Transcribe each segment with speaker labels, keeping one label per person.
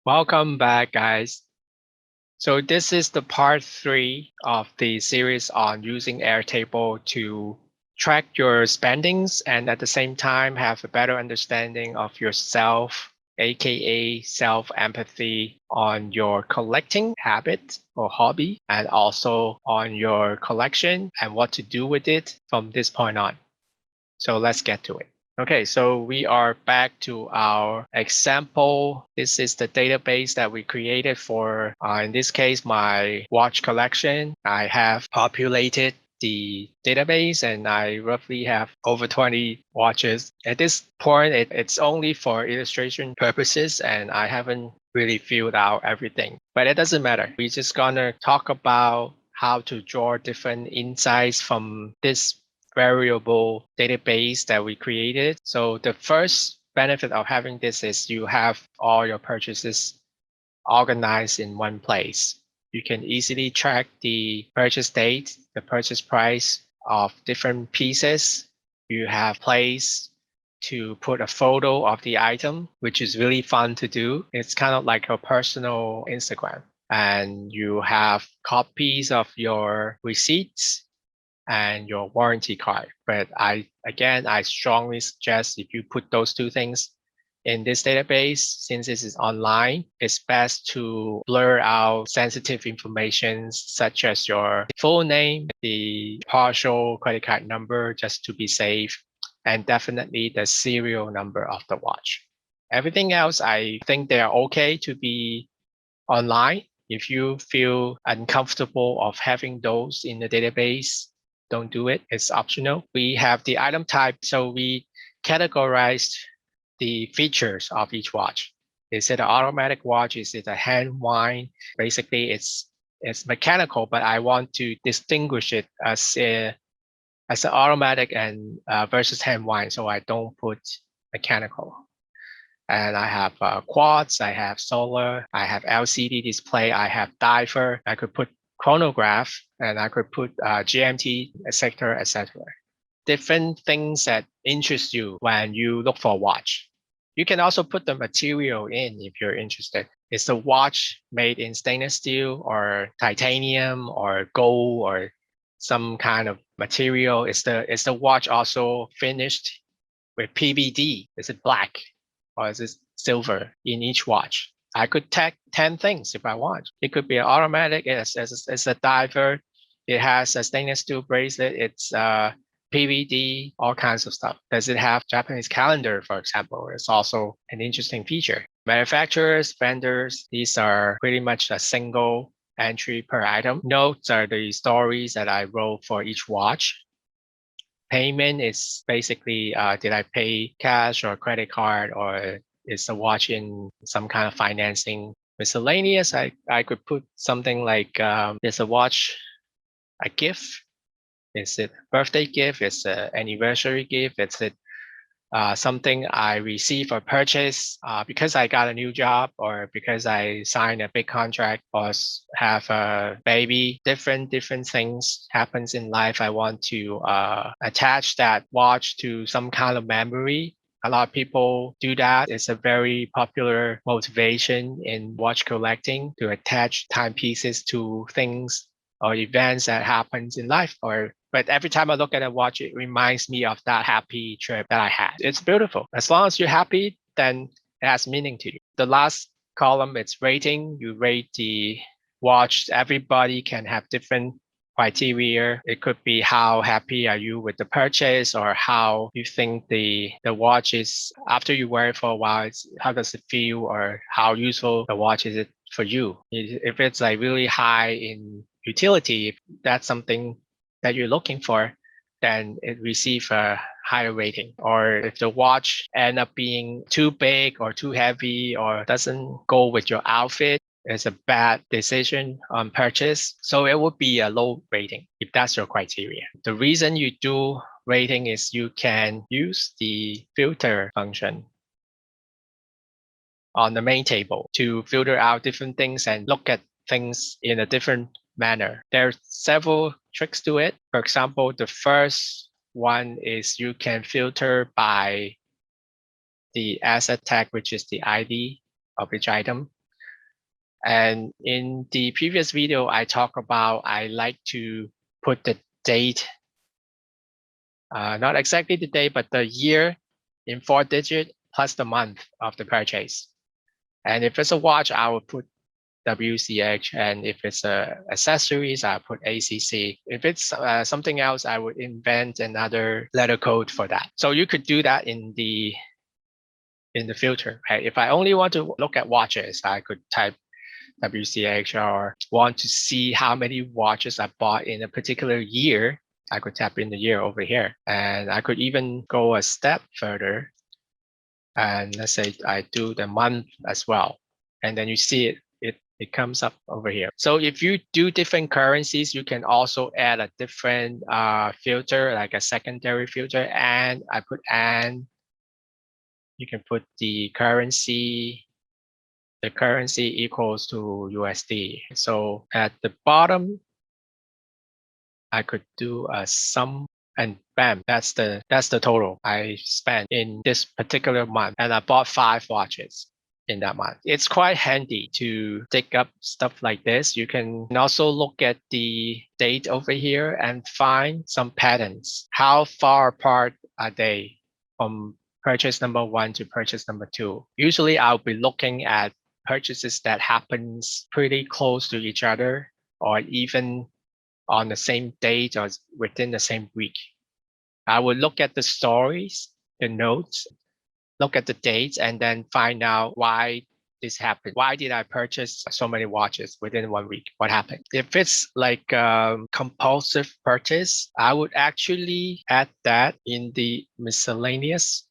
Speaker 1: Welcome back, guys. So this is the part 3 of the series on using Airtable to track your spendings and at the same time have a better understanding of yourself, aka self-empathy on your collecting habit or hobby, and also on your collection and what to do with it from this point on. So let's get to it. Okay, so we are back to our example. This is the database that we created for, in this case, my watch collection. I have populated the database and I roughly have over 20 watches. At this point, it's only for illustration purposes and I haven't really filled out everything, but it doesn't matter. We're just gonna talk about how to draw different insights from this variable database that we created. So the first benefit of having this is you have all your purchases organized in one place. You can easily track the purchase date, the purchase price of different pieces. You have place to put a photo of the item, which is really fun to do. It's kind of like a personal Instagram. And you have copies of your receipts and your warranty card. But I strongly suggest if you put those two things in this database, since this is online, it's best to blur out sensitive information such as your full name, the partial credit card number, just to be safe, and definitely the serial number of the watch. Everything else, I think they're okay to be online. If you feel uncomfortable of having those in the database, don't do it. It's optional. We have the item type. So we categorized the features of each watch. Is it an automatic watch? Is it a hand wind? Basically, it's mechanical, but I want to distinguish it as an automatic and versus hand wind. So I don't put mechanical. And I have quartz, I have solar, I have LCD display, I have diver. I could put chronograph and I could put GMT, etc., etc. Different things that interest you when you look for a watch. You can also put the material in if you're interested. Is the watch made in stainless steel or titanium or gold or some kind of material? Is the watch also finished with PVD? Is it black or is it silver in each watch? I could tag 10 things if I want. It could be an automatic, it's a diver, it has a stainless steel bracelet, it's PVD, all kinds of stuff. Does it have Japanese calendar, for example? It's also an interesting feature. Manufacturers, vendors, these are pretty much a single entry per item. Notes are the stories that I wrote for each watch. Payment is basically, did I pay cash or credit card, or is the watch in some kind of financing? Miscellaneous, I could put something like, is a watch a gift? Is it birthday gift? Is it anniversary gift? Is it something I receive or purchase because I got a new job or because I signed a big contract or have a baby? Different things happens in life. I want to attach that watch to some kind of memory. A lot of people do that. It's a very popular motivation in watch collecting to attach timepieces to things or events that happens in life. But every time I look at a watch, it reminds me of that happy trip that I had. It's beautiful. As long as you're happy, then it has meaning to you. The last column, it's rating. You rate the watch. Everybody can have different criteria. It could be how happy are you with the purchase, or how you think the watch is after you wear it for a while. How does it feel, or how useful the watch is it for you? If it's like really high in utility, if that's something that you're looking for, then it receives a higher rating. Or if the watch end up being too big or too heavy or doesn't go with your outfit, it's a bad decision on purchase. So it would be a low rating if that's your criteria. The reason you do rating is you can use the filter function on the main table to filter out different things and look at things in a different manner. There are several tricks to it. For example, the first one is you can filter by the asset tag, which is the ID of each item. And in the previous video, I talked about I like to put the date, not exactly the date, but the year in 4-digit plus the month of the purchase. And if it's a watch, I will put WCH, and if it's accessories, I put ACC. If it's something else, I would invent another letter code for that. So you could do that in the filter. Right? If I only want to look at watches, I could type WCH, or want to see how many watches I bought in a particular year, I could tap in the year over here. And I could even go a step further. And let's say I do the month as well. And then you see it comes up over here. So if you do different currencies, you can also add a different filter, like a secondary filter. And I put you can put the currency equals to USD. So at the bottom, I could do a sum, and bam, that's the total I spent in this particular month. And I bought 5 watches in that month. It's quite handy to dig up stuff like this. You can also look at the date over here and find some patterns. How far apart are they from purchase number 1 to purchase number 2? Usually I'll be looking at purchases that happens pretty close to each other, or even on the same date or within the same week. I would look at the stories, the notes, look at the dates, and then find out why this happened. Why did I purchase so many watches within 1 week? What happened? If it's like compulsive purchase, I would actually add that in the miscellaneous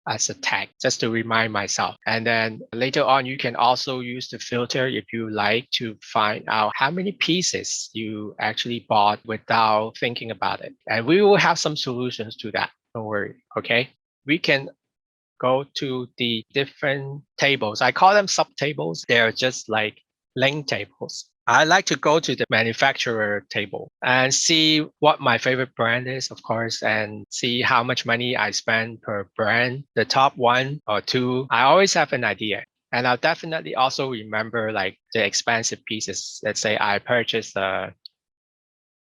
Speaker 1: as a tag, just to remind myself. And then later on, you can also use the filter if you like to find out how many pieces you actually bought without thinking about it. And we will have some solutions to that. Don't worry. Okay. We can go to the different tables. I call them subtables. They're just like link tables. I like to go to the manufacturer table and see what my favorite brand is, of course, and see how much money I spend per brand. The top 1 or 2, I always have an idea. And I'll definitely also remember like the expensive pieces. Let's say I purchased a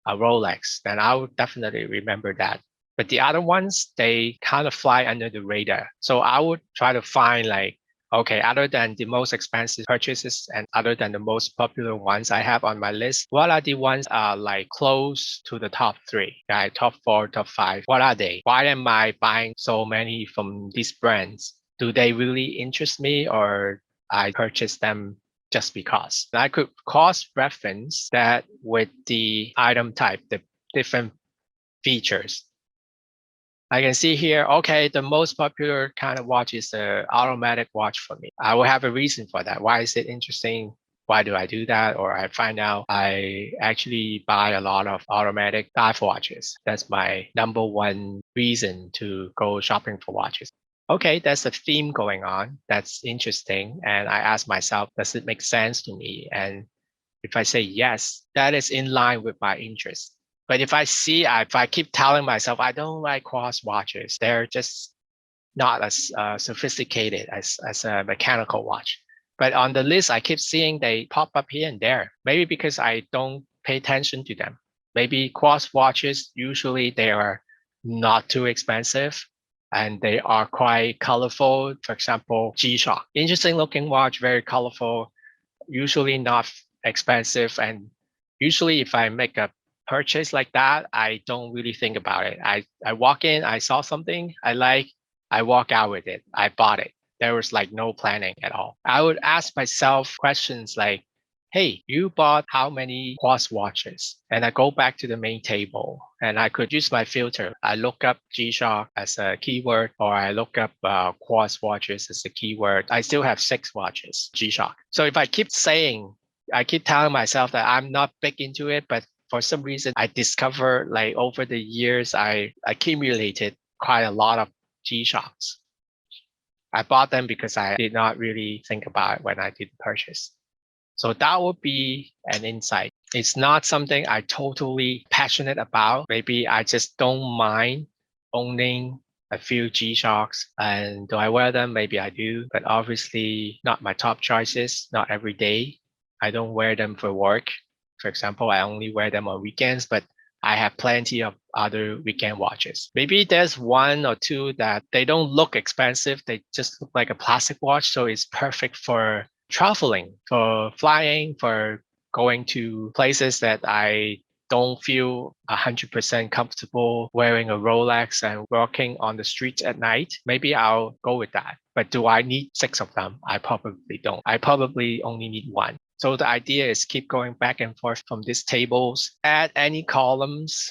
Speaker 1: Rolex, then I would definitely remember that. But the other ones, they kind of fly under the radar. So I would try to find like, okay, other than the most expensive purchases and other than the most popular ones I have on my list, what are the ones like close to the top 3, right? Top 4, top 5. What are they? Why am I buying so many from these brands? Do they really interest me, or I purchase them just because? I could cross-reference that with the item type, the different features. I can see here, okay, the most popular kind of watch is the automatic watch for me. I will have a reason for that. Why is it interesting? Why do I do that? Or I find out I actually buy a lot of automatic dive watches. That's my number 1 reason to go shopping for watches. Okay, there's a theme going on. That's interesting. And I ask myself, does it make sense to me? And if I say yes, that is in line with my interest. But if I keep telling myself I don't like cross watches, they're just not as sophisticated as a mechanical watch. But on the list, I keep seeing they pop up here and there. Maybe because I don't pay attention to them. Maybe cross watches, usually they are not too expensive and they are quite colorful. For example, G-Shock, interesting looking watch, very colorful, usually not expensive. And usually if I make a purchase like that, I don't really think about it. I walk in, I saw something I like, I walk out with it. I bought it. There was like no planning at all. I would ask myself questions like, hey, you bought how many quartz watches? And I go back to the main table and I could use my filter. I look up G-Shock as a keyword, or I look up quartz watches as a keyword. I still have 6 watches, G-Shock. So if I keep telling myself that I'm not big into it, but for some reason I discovered like over the years, I accumulated quite a lot of G-Shocks. I bought them because I did not really think about it when I did the purchase. So that would be an insight. It's not something I totally passionate about. Maybe I just don't mind owning a few G-Shocks. And do I wear them? Maybe I do, but obviously not my top choices, not every day. I don't wear them for work. For example, I only wear them on weekends, but I have plenty of other weekend watches. Maybe there's one or two that they don't look expensive. They just look like a plastic watch. So it's perfect for traveling, for flying, for going to places that I don't feel 100% comfortable wearing a Rolex and walking on the streets at night. Maybe I'll go with that. But do I need 6 of them? I probably don't. I probably only need one. So the idea is keep going back and forth from these tables. Add any columns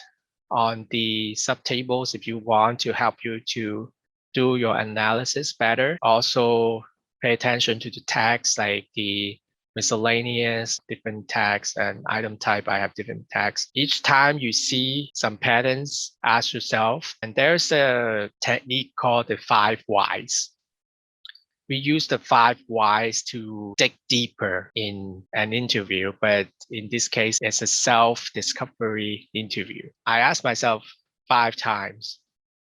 Speaker 1: on the subtables if you want to help you to do your analysis better. Also pay attention to the tags like the miscellaneous, different tags, and item type. I have different tags. Each time you see some patterns, ask yourself, and there's a technique called the 5 whys. We use the 5 whys to dig deeper in an interview, but in this case, it's a self-discovery interview. I ask myself 5 times,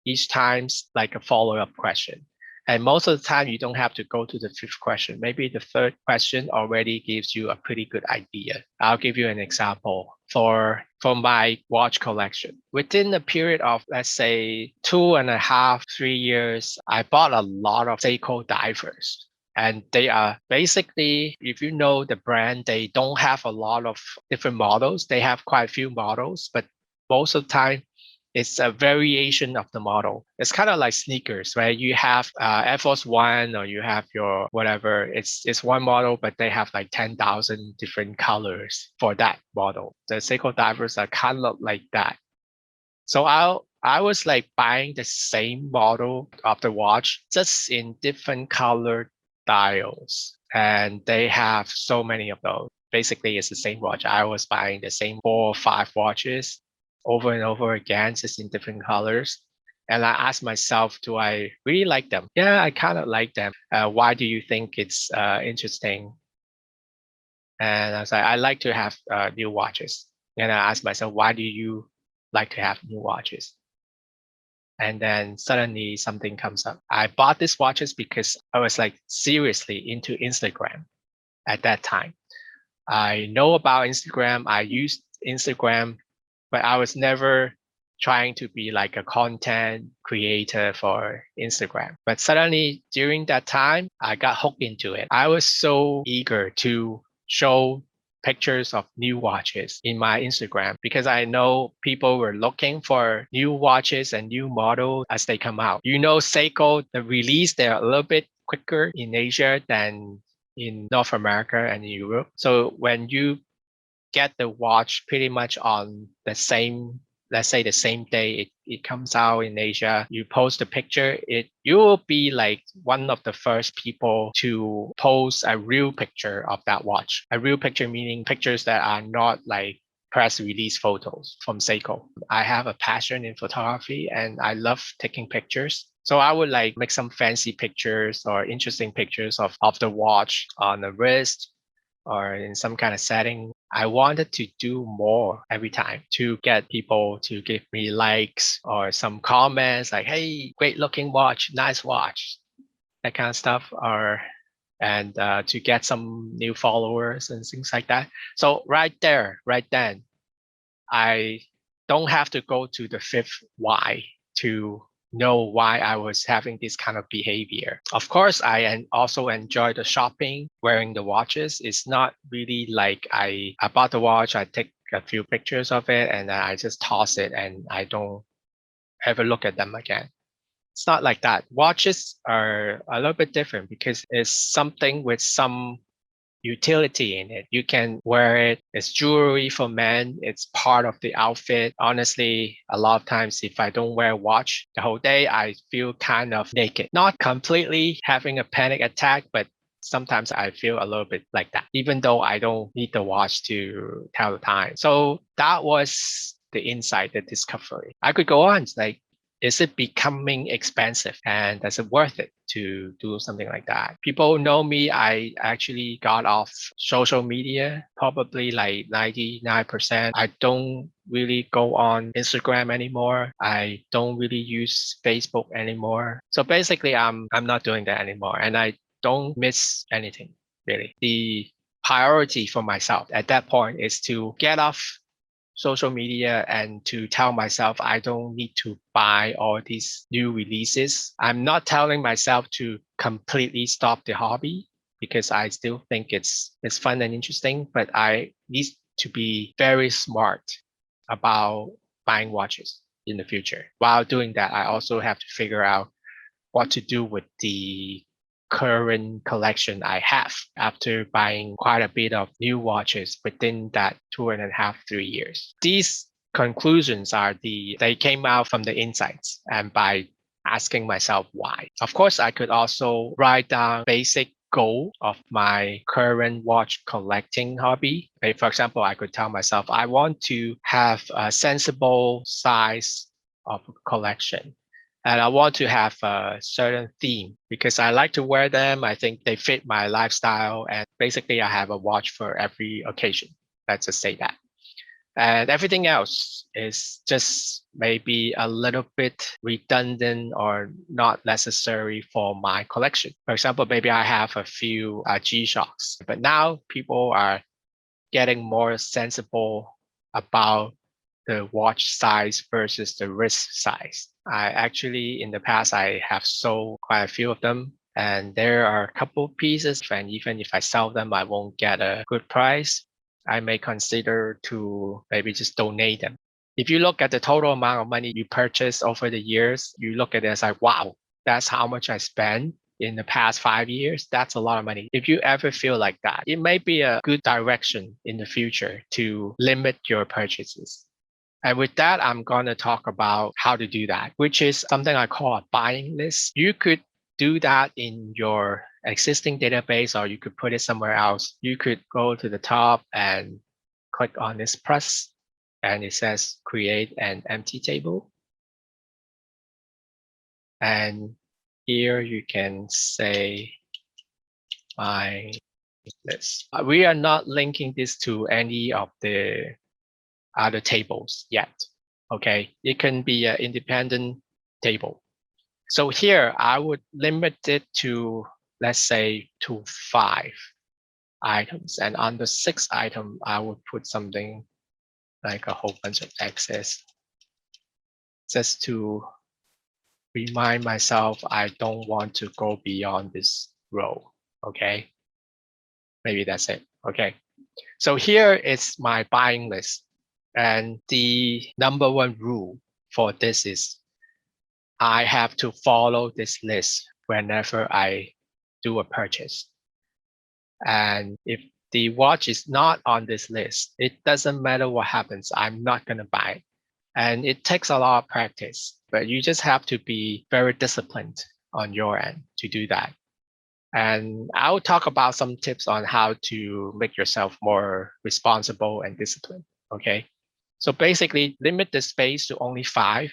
Speaker 1: each time's like a follow-up question. And most of the time, you don't have to go to the 5th question. Maybe the 3rd question already gives you a pretty good idea. I'll give you an example for my watch collection. Within a period of, let's say, 2.5, 3 years, I bought a lot of Seiko divers. And they are basically, if you know the brand, they don't have a lot of different models. They have quite a few models, but most of the time, it's a variation of the model. It's kind of like sneakers, right? You have Air Force One or you have your whatever. It's one model, but they have like 10,000 different colors for that model. The Seiko divers are kind of like that. So I was like buying the same model of the watch, just in different color dials. And they have so many of those. Basically, it's the same watch. I was buying the same 4 or 5 watches over and over again, just in different colors. And I asked myself, do I really like them? Yeah, I kind of like them. Why do you think it's interesting? And I was like, I like to have new watches. And I asked myself, why do you like to have new watches? And then suddenly something comes up. I bought these watches because I was like seriously into Instagram at that time. I know about Instagram. I used Instagram, but I was never trying to be like a content creator for Instagram. But suddenly during that time, I got hooked into it. I was so eager to show pictures of new watches in my Instagram because I know people were looking for new watches and new models as they come out. You know, Seiko, the release, they're a little bit quicker in Asia than in North America and Europe. So when you get the watch pretty much on the same, let's say the same day it comes out in Asia, you post a picture, you will be like one of the first people to post a real picture of that watch. A real picture meaning pictures that are not like press release photos from Seiko. I have a passion in photography and I love taking pictures. So I would like make some fancy pictures or interesting pictures of the watch on the wrist or in some kind of setting. I wanted to do more every time to get people to give me likes or some comments like, hey, great looking watch, nice watch, that kind of stuff, or and to get some new followers and things like that. So right there, right then, I don't have to go to the 5th why to know why I was having this kind of behavior. Of course, I also enjoy the shopping, wearing the watches. It's not really like I bought the watch, I take a few pictures of it, and then I just toss it and I don't ever look at them again. It's not like that. Watches are a little bit different because it's something with some utility in it. You can wear it. It's jewelry for men. It's part of the outfit. Honestly, a lot of times if I don't wear a watch the whole day, I feel kind of naked. Not completely having a panic attack, but sometimes I feel a little bit like that, even though I don't need the watch to tell the time. So that was the insight, the discovery. I could go on like, is it becoming expensive and is it worth it to do something like that? People know me. I actually got off social media, probably like 99%. I don't really go on Instagram anymore. I don't really use Facebook anymore. So basically I'm not doing that anymore and I don't miss anything really. The priority for myself at that point is to get off social media and to tell myself I don't need to buy all these new releases. I'm not telling myself to completely stop the hobby because I still think it's fun and interesting, but I need to be very smart about buying watches in the future. While doing that, I also have to figure out what to do with the current collection I have after buying quite a bit of new watches within that 2.5, 3 years. These conclusions they came out from the insights and by asking myself why. Of course, I could also write down basic goal of my current watch collecting hobby. Like, for example, I could tell myself I want to have a sensible size of collection. And I want to have a certain theme because I like to wear them. I think they fit my lifestyle. And basically, I have a watch for every occasion. Let's just say that. And everything else is just maybe a little bit redundant or not necessary for my collection. For example, maybe I have a few G-Shocks, but now people are getting more sensible about the watch size versus the wrist size. I actually, in the past, I have sold quite a few of them. And there are a couple pieces, and even if I sell them, I won't get a good price. I may consider to maybe just donate them. If you look at the total amount of money you purchased over the years, you look at it as like, wow, that's how much I spent in the past 5 years. That's a lot of money. If you ever feel like that, it may be a good direction in the future to limit your purchases. And with that, I'm going to talk about how to do that, which is something I call a buying list. You could do that in your existing database, or you could put it somewhere else. You could go to the top and click on this plus, and it says create an empty table. And here you can say buying list. We are not linking this to any of the other tables yet. Okay, it can be an independent table. So here I would limit it to, let's say, to 5 items. And on the 6th item, I would put something like a whole bunch of X's just to remind myself I don't want to go beyond this row. Okay, maybe that's it. Okay, so here is my buying list. And the number one rule for this is I have to follow this list whenever I do a purchase. And if the watch is not on this list, it doesn't matter what happens, I'm not going to buy it. And it takes a lot of practice, but you just have to be very disciplined on your end to do that. And I'll talk about some tips on how to make yourself more responsible and disciplined. Okay. So basically, limit the space to only 5.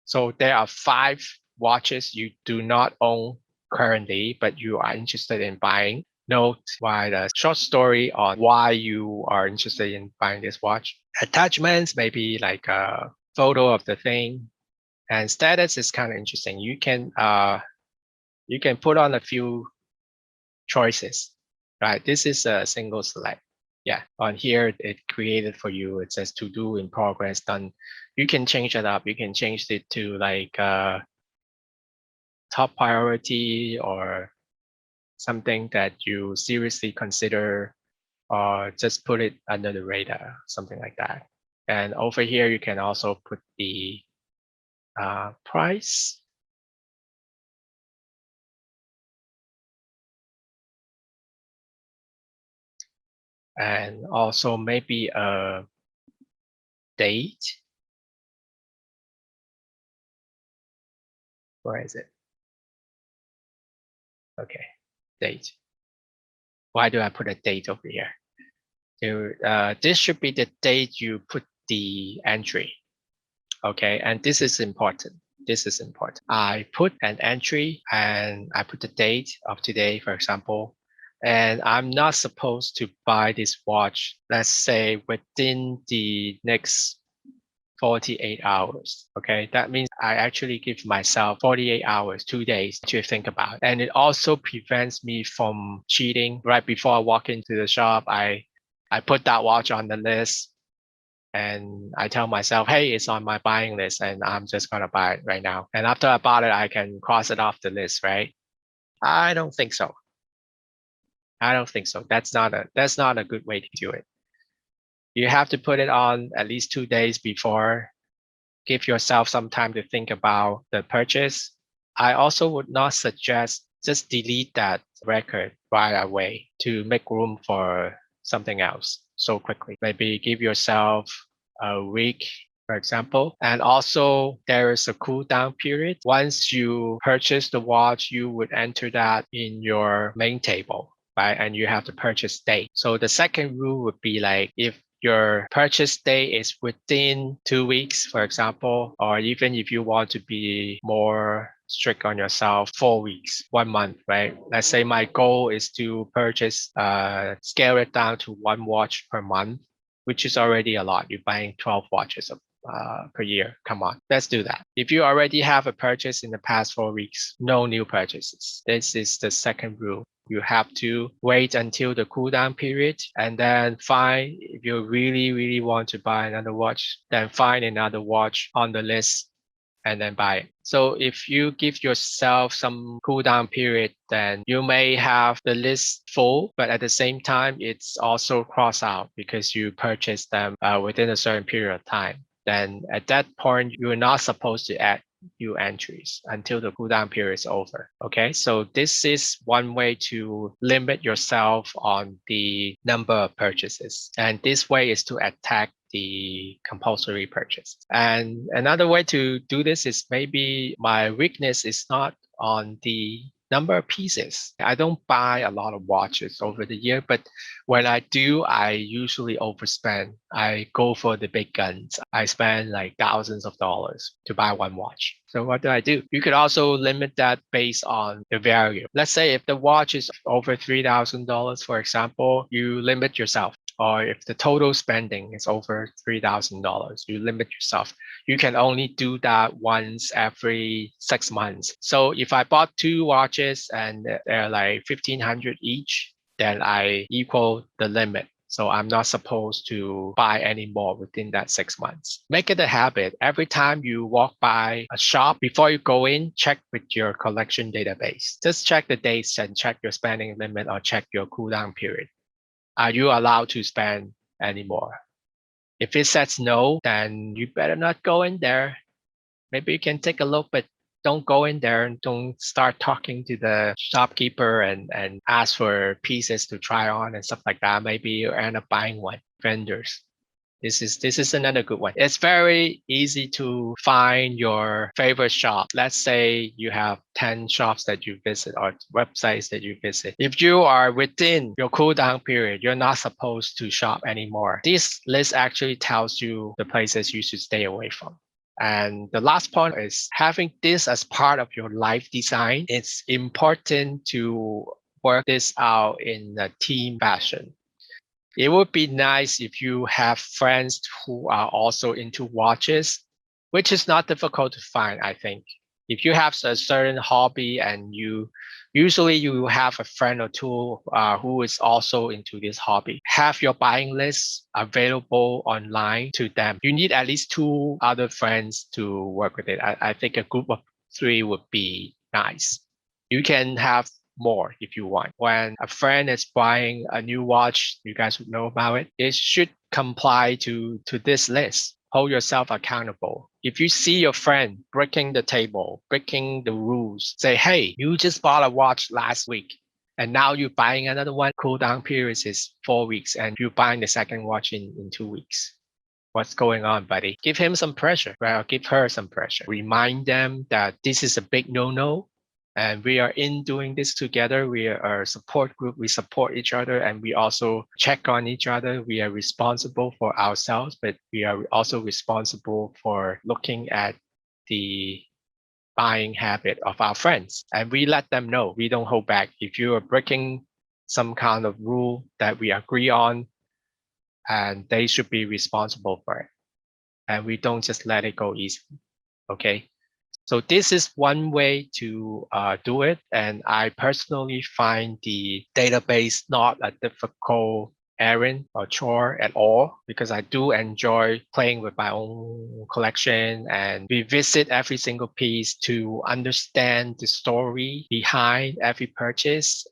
Speaker 1: So there are 5 watches you do not own currently, but you are interested in buying. Note write a short story on why you are interested in buying this watch. Attachments, maybe like a photo of the thing. And status is kind of interesting. You can put on a few choices, right? This is a single select. Yeah, on here it created for you. It says to do in progress done. You can change it up. You can change it to like top priority or something that you seriously consider, or just put it under the radar, something like that. And over here, you can also put the price. And also maybe a date. Where is it? Okay, date. Why do I put a date over here? This should be the date you put the entry. Okay, and this is important. This is important. I put an entry and I put the date of today, for example, and I'm not supposed to buy this watch, let's say within the next 48 hours. Okay, that means I actually give myself 48 hours, 2 days to think about. And it also prevents me from cheating. Right before I walk into the shop, I put that watch on the list and I tell myself, hey, it's on my buying list and I'm just gonna buy it right now. And after I bought it, I can cross it off the list, right? I don't think so. I don't think so. That's not a good way to do it. You have to put it on at least 2 days before. Give yourself some time to think about the purchase. I also would not suggest just delete that record right away to make room for something else so quickly. Maybe give yourself a week, for example. And also there is a cool down period. Once you purchase the watch, you would enter that in your main table, right? And you have the purchase date. So the second rule would be like if your purchase date is within 2 weeks, for example, or even if you want to be more strict on yourself, 4 weeks, 1 month, right? Let's say my goal is to purchase, scale it down to one watch per month, which is already a lot. You're buying 12 watches per year. Come on, let's do that. If you already have a purchase in the past 4 weeks, no new purchases. This is the second rule. You have to wait until the cool down period and then find, if you really, really want to buy another watch, then find another watch on the list and then buy it. So if you give yourself some cool down period, then you may have the list full, but at the same time, it's also crossed out because you purchased them within a certain period of time. Then at that point, you're not supposed to add new entries until the cooldown period is over. Okay, so this is one way to limit yourself on the number of purchases. And this way is to attack the compulsory purchase. And another way to do this is maybe my weakness is not on the number of pieces. I don't buy a lot of watches over the year, but when I do, I usually overspend. I go for the big guns. I spend like thousands of dollars to buy one watch. So what do? You could also limit that based on the value. Let's say if the watch is over $3,000, for example, you limit yourself. Or if the total spending is over $3,000, you limit yourself. You can only do that once every 6 months. So if I bought two watches and they're like 1,500 each, then I equal the limit. So I'm not supposed to buy any more within that 6 months. Make it a habit. Every time you walk by a shop, before you go in, check with your collection database. Just check the dates and check your spending limit or check your cooldown period. Are you allowed to spend anymore? If it says no, then you better not go in there. Maybe you can take a look, but don't go in there and don't start talking to the shopkeeper and ask for pieces to try on and stuff like that. Maybe you end up buying one. Vendors. This is another good one. It's very easy to find your favorite shop. Let's say you have 10 shops that you visit or websites that you visit. If you are within your cool down period, you're not supposed to shop anymore. This list actually tells you the places you should stay away from. And the last point is having this as part of your life design. It's important to work this out in a team fashion. It would be nice if you have friends who are also into watches, which is not difficult to find, I think. If you have a certain hobby and you have a friend or two who is also into this hobby, have your buying list available online to them. You need at least two other friends to work with it. I think a group of three would be nice. You can have more if you want. When a friend is buying a new watch, you guys would know about it. It should comply to this list. Hold yourself accountable. If you see your friend breaking the table, breaking the rules, say, hey, you just bought a watch last week and now you're buying another one. Cool down period is 4 weeks and you're buying the second watch in 2 weeks. What's going on, buddy? Give him some pressure, right? Or give her some pressure. Remind them that this is a big no-no. And we are in doing this together. We are a support group. We support each other and we also check on each other. We are responsible for ourselves, but we are also responsible for looking at the buying habit of our friends. And we let them know. We don't hold back. If you are breaking some kind of rule that we agree on, and they should be responsible for it. and we don't just let it go easily. Okay. So this is one way to do it. And I personally find the database not a difficult errand or chore at all, because I do enjoy playing with my own collection and revisit every single piece to understand the story behind every purchase,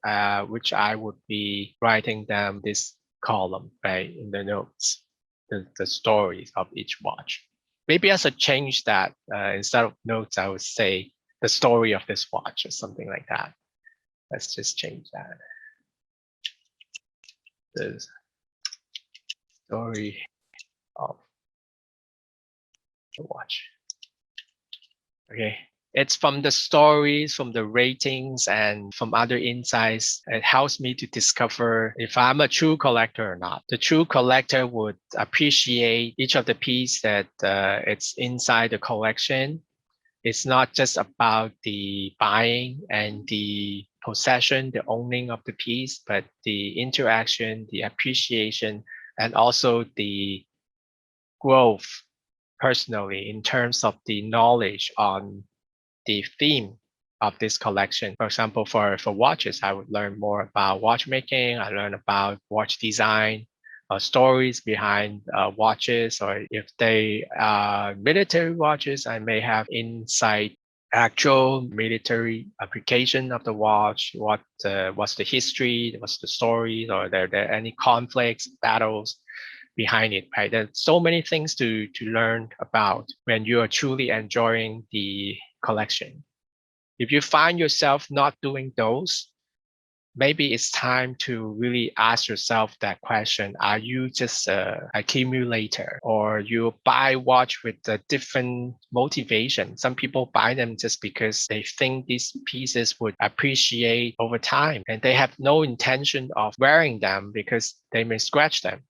Speaker 1: which I would be writing down this column, right, in the notes, the stories of each watch. Maybe I should change that. Instead of notes, I would say the story of this watch or something like that. Let's just change that. The story of the watch. Okay. It's from the stories, from the ratings, and from other insights. It helps me to discover if I'm a true collector or not. The true collector would appreciate each of the pieces that it's inside the collection. It's not just about the buying and the possession, the owning of the piece, but the interaction, the appreciation, and also the growth personally in terms of the knowledge on the theme of this collection. For example, for watches, I would learn more about watchmaking. I learn about watch design, stories behind watches, or if they are military watches, I may have insight actual military application of the watch. What's the history? What's the story? Or are there any conflicts, battles behind it? Right? There's so many things to learn about when you are truly enjoying the collection. If you find yourself not doing those, maybe it's time to really ask yourself that question. Are you just an accumulator, or you buy watch with a different motivation? Some people buy them just because they think these pieces would appreciate over time, and they have no intention of wearing them because they may scratch them.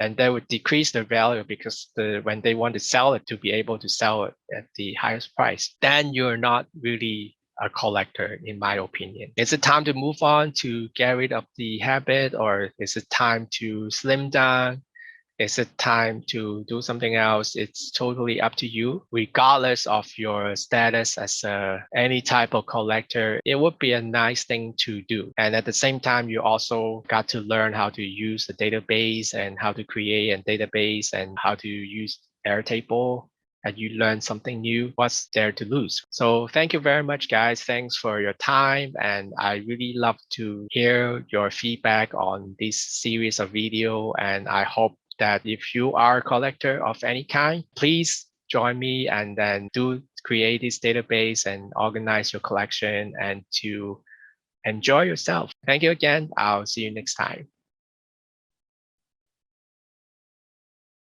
Speaker 1: And they would decrease their value because when they want to sell it, to be able to sell it at the highest price, then you're not really a collector, in my opinion. Is it time to move on to get rid of the habit, or is it time to slim down? Is it time to do something else? It's totally up to you. Regardless of your status as any type of collector, it would be a nice thing to do. And at the same time, you also got to learn how to use the database and how to create a database and how to use Airtable. And you learn something new. What's there to lose? So thank you very much, guys. Thanks for your time. And I really love to hear your feedback on this series of video. And I hope that if you are a collector of any kind, please join me and then do create this database and organize your collection and to enjoy yourself. Thank you again. I'll see you next time.